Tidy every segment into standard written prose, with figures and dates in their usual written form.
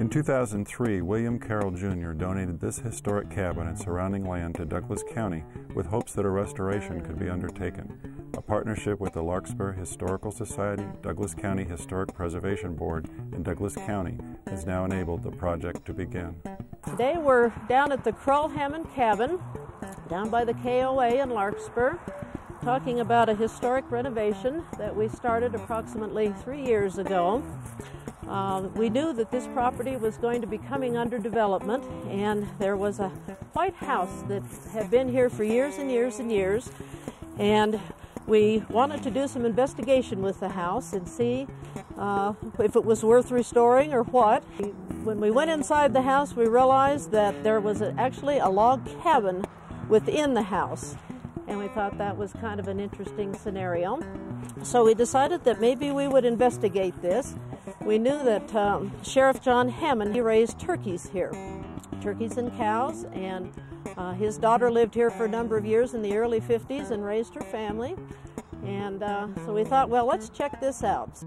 In 2003, William Carroll Jr. donated this historic cabin and surrounding land to Douglas County with hopes that a restoration could be undertaken. A partnership with the Larkspur Historical Society, Douglas County Historic Preservation Board, and Douglas County has now enabled the project to begin. Today we're down at the Crull Cabin, down by the KOA in Larkspur, talking about a historic renovation that we started approximately 3 years ago. We knew that this property was going to be coming under development, and there was a white house that had been here for years and years and years, and we wanted to do some investigation with the house and see if it was worth restoring or what. When we went inside the house, we realized that there was actually a log cabin within the house, and we thought that was kind of an interesting scenario. So we decided that maybe we would investigate this. We knew that Sheriff John Hammond, he raised turkeys here, turkeys and cows, and his daughter lived here for a number of years in the early 50s and raised her family. And so we thought, well, let's check this out.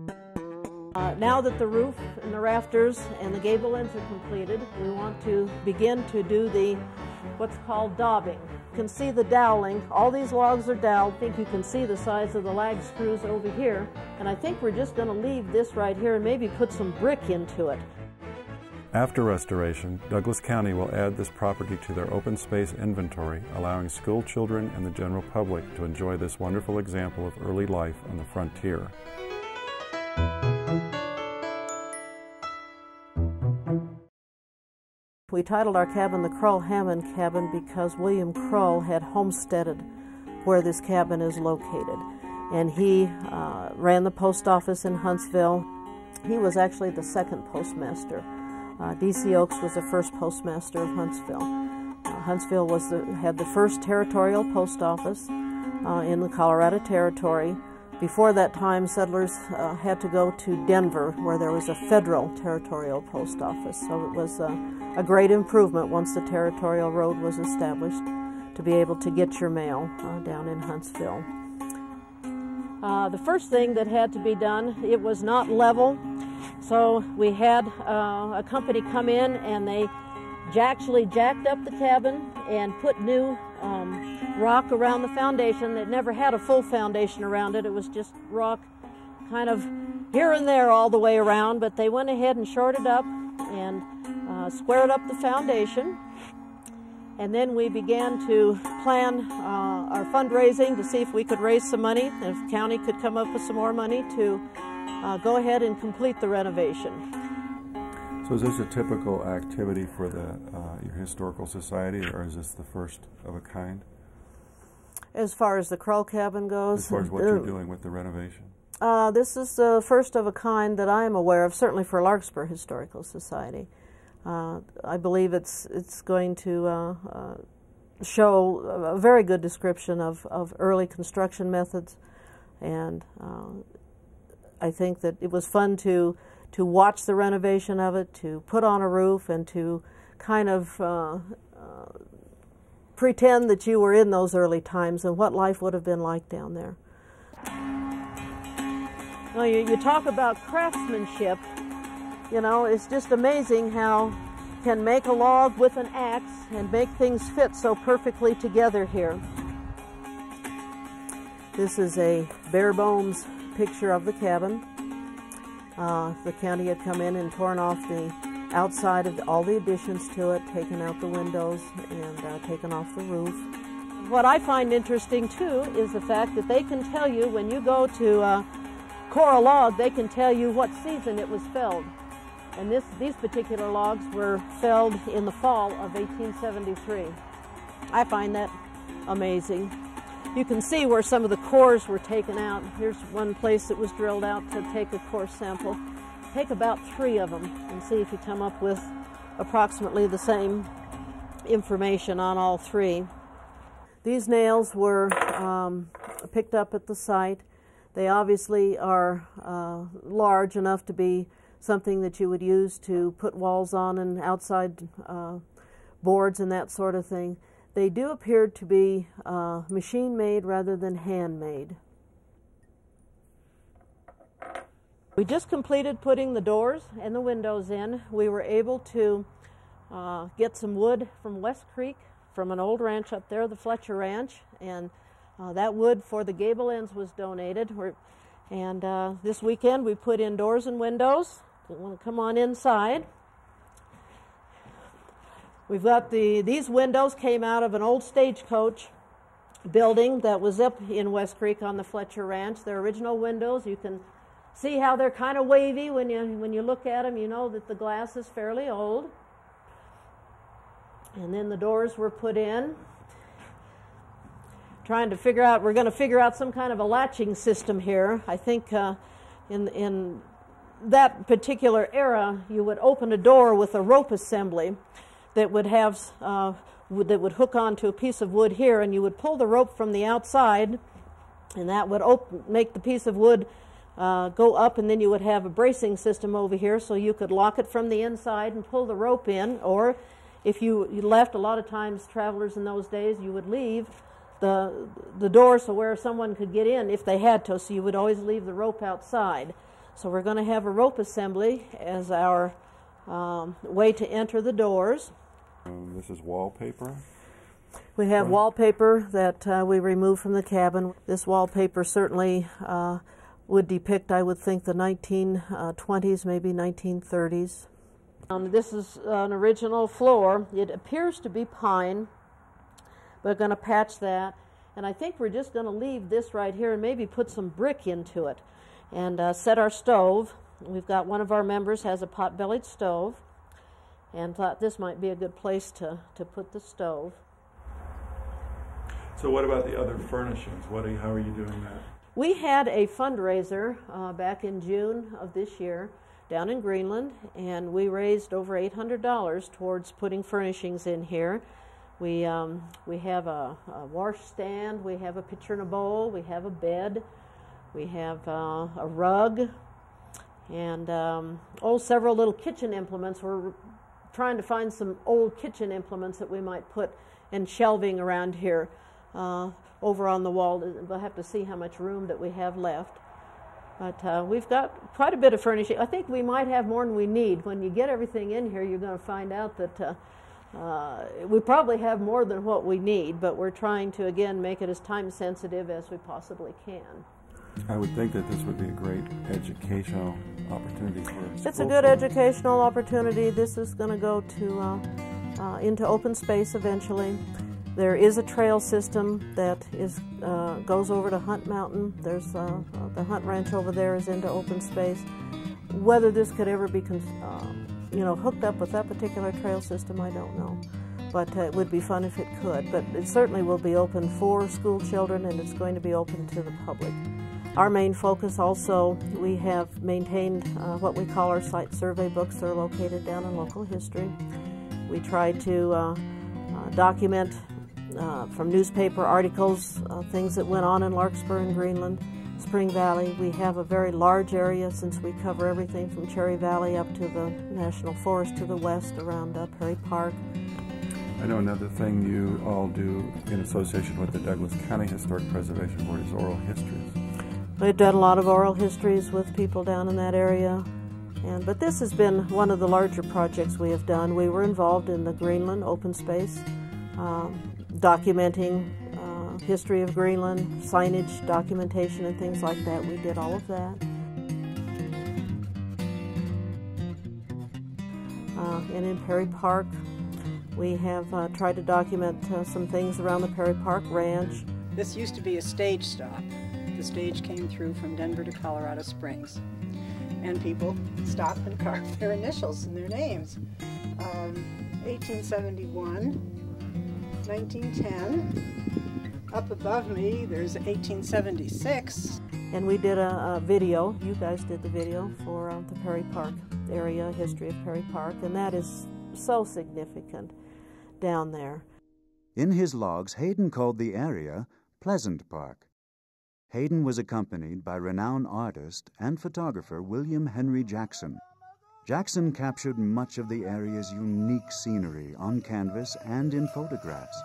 Now that the roof and the rafters and the gable ends are completed, we want to begin to do what's called daubing. You can see the doweling. All these logs are doweled. I think you can see the size of the lag screws over here. And I think we're just going to leave this right here and maybe put some brick into it. After restoration, Douglas County will add this property to their open space inventory, allowing school children and the general public to enjoy this wonderful example of early life on the frontier. We titled our cabin the Crull Cabin because William Crull had homesteaded where this cabin is located. And he ran the post office in Huntsville. He was actually the second postmaster. D.C. Oaks was the first postmaster of Huntsville. Huntsville had the first territorial post office in the Colorado Territory. Before that time, settlers had to go to Denver, where there was a federal territorial post office. So it was a great improvement once the territorial road was established to be able to get your mail down in Huntsville. The first thing that had to be done, it was not level, so we had a company come in and they actually jacked up the cabin and put new rock around the foundation. It never had a full foundation around it. It was just rock kind of here and there all the way around, but they went ahead and shored it up and squared up the foundation. And then we began to plan our fundraising to see if we could raise some money, and if the county could come up with some more money to go ahead and complete the renovation. So is this a typical activity for your historical society, or is this the first of a kind? As far as the Crull Cabin goes? As far as what you're doing with the renovation? This is the first of a kind that I am aware of, certainly for Larkspur Historical Society. I believe it's going to show a very good description of early construction methods, and I think that it was fun to watch the renovation of it, to put on a roof, and to kind of pretend that you were in those early times and what life would have been like down there. Well, you talk about craftsmanship. You know, it's just amazing how you can make a log with an axe and make things fit so perfectly together here. This is a bare bones picture of the cabin. The county had come in and torn off the outside of all the additions to it, taken out the windows and taken off the roof. What I find interesting too is the fact that they can tell you when you go to core a log, they can tell you what season it was felled. And these particular logs were felled in the fall of 1873. I find that amazing. You can see where some of the cores were taken out. Here's one place that was drilled out to take a core sample. Take about 3 of them and see if you come up with approximately the same information on all 3. These nails were picked up at the site. They obviously are large enough to be something that you would use to put walls on and outside boards and that sort of thing. They do appear to be machine-made rather than handmade. We just completed putting the doors and the windows in. We were able to get some wood from West Creek, from an old ranch up there, the Fletcher Ranch, and that wood for the gable ends was donated. This weekend we put in doors and windows. You want to come on inside. We've got these windows came out of an old stagecoach building that was up in West Creek on the Fletcher Ranch. They're original windows. You can see how they're kind of wavy when you look at them. You know that the glass is fairly old. And then the doors were put in. We're going to figure out some kind of a latching system here. I think in that particular era, you would open a door with a rope assembly that would have that would hook onto a piece of wood here, and you would pull the rope from the outside, and that would make the piece of wood go up, and then you would have a bracing system over here, so you could lock it from the inside and pull the rope in. Or if you left, a lot of times travelers in those days, you would leave the door so where someone could get in if they had to, so you would always leave the rope outside. So we're going to have a rope assembly as our way to enter the doors. This is wallpaper. We have wallpaper that we remove from the cabin. This wallpaper certainly would depict, I would think, the 1920s, maybe 1930s. This is an original floor. It appears to be pine. We're going to patch that. And I think we're just going to leave this right here and maybe put some brick into it and set our stove. We've got one of our members has a pot-bellied stove, and thought this might be a good place to put the stove. So what about the other furnishings? How are you doing that? We had a fundraiser back in June of this year down in Greenland, and we raised over $800 towards putting furnishings in here. We have a wash stand, we have a pitcher and a bowl, we have a bed, we have a rug, and several little kitchen implements. We're trying to find some old kitchen implements that we might put in shelving around here over on the wall. We'll have to see how much room that we have left. But we've got quite a bit of furnishing. I think we might have more than we need. When you get everything in here, you're going to find out that we probably have more than what we need, but we're trying to, again, make it as time sensitive as we possibly can. I would think that this would be a great educational opportunity for us. It's a good educational opportunity. This is going to go to into open space eventually. There is a trail system that goes over to Hunt Mountain. There's the Hunt Ranch over there is into open space. Whether this could ever be hooked up with that particular trail system, I don't know. But it would be fun if it could. But it certainly will be open for school children, and it's going to be open to the public. Our main focus also, we have maintained what we call our site survey books. They're located down in local history. We try to document from newspaper articles things that went on in Larkspur and Greenland, Spring Valley. We have a very large area since we cover everything from Cherry Valley up to the National Forest to the west around Perry Park. I know another thing you all do in association with the Douglas County Historic Preservation Board is oral histories. We've done a lot of oral histories with people down in that area. But this has been one of the larger projects we have done. We were involved in the Greenland open space, documenting history of Greenland, signage, documentation, and things like that. We did all of that. And in Perry Park, we have tried to document some things around the Perry Park Ranch. This used to be a stage stop. The stage came through from Denver to Colorado Springs, and people stopped and carved their initials and their names. 1871, 1910. Up above me, there's 1876. And we did a video, you guys did the video for the Perry Park area, history of Perry Park, and that is so significant down there. In his logs, Hayden called the area Pleasant Park. Hayden was accompanied by renowned artist and photographer William Henry Jackson. Jackson captured much of the area's unique scenery on canvas and in photographs.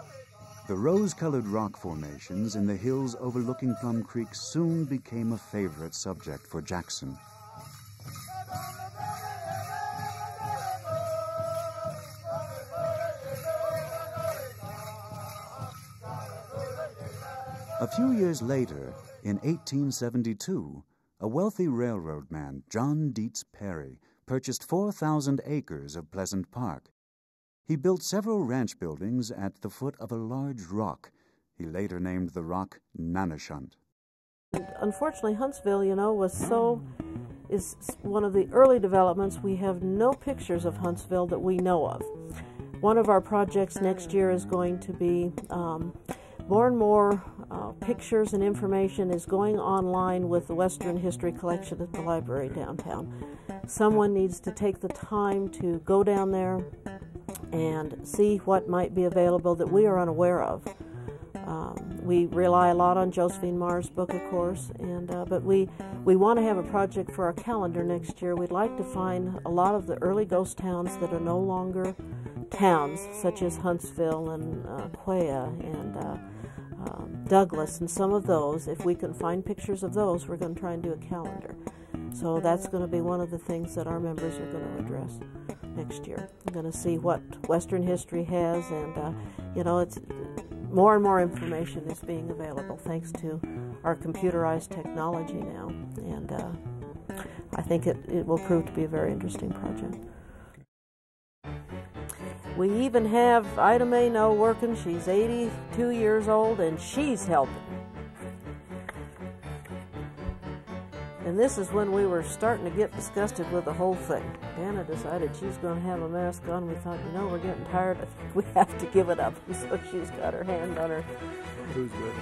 The rose-colored rock formations in the hills overlooking Plum Creek soon became a favorite subject for Jackson. A few years later, in 1872, a wealthy railroad man, John Dietz Perry, purchased 4,000 acres of Pleasant Park. He built several ranch buildings at the foot of a large rock. He later named the rock Nanashunt. Unfortunately, Huntsville, is one of the early developments. We have no pictures of Huntsville that we know of. One of our projects next year is going to be more and more pictures and information is going online with the Western History Collection at the library downtown. Someone needs to take the time to go down there and see what might be available that we are unaware of. We rely a lot on Josephine Marr's book, of course, but we want to have a project for our calendar next year. We'd like to find a lot of the early ghost towns that are no longer towns, such as Huntsville and Quaya and Douglas, and some of those. If we can find pictures of those, we're going to try and do a calendar. So that's going to be one of the things that our members are going to address next year. We're going to see what Western history has, and it's more and more information is being available thanks to our computerized technology now, and I think it will prove to be a very interesting project. We even have Ida Mae No working. She's 82 years old, and she's helping. And this is when we were starting to get disgusted with the whole thing. Anna decided she's going to have a mask on. We thought, we're getting tired. I think we have to give it up. And so she's got her hand on her. Who's with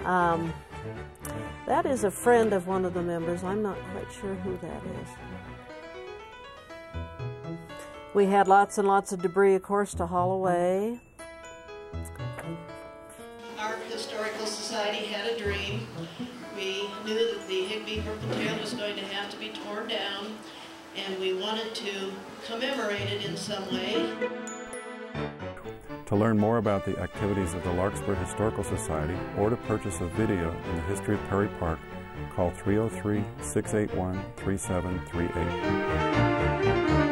her? That is a friend of one of the members. I'm not quite sure who that is. We had lots and lots of debris, of course, to haul away. Our Historical Society had a dream. We knew that the Higbee Mercantile was going to have to be torn down, and we wanted to commemorate it in some way. To learn more about the activities of the Larkspur Historical Society or to purchase a video in the history of Perry Park, call 303-681-3738.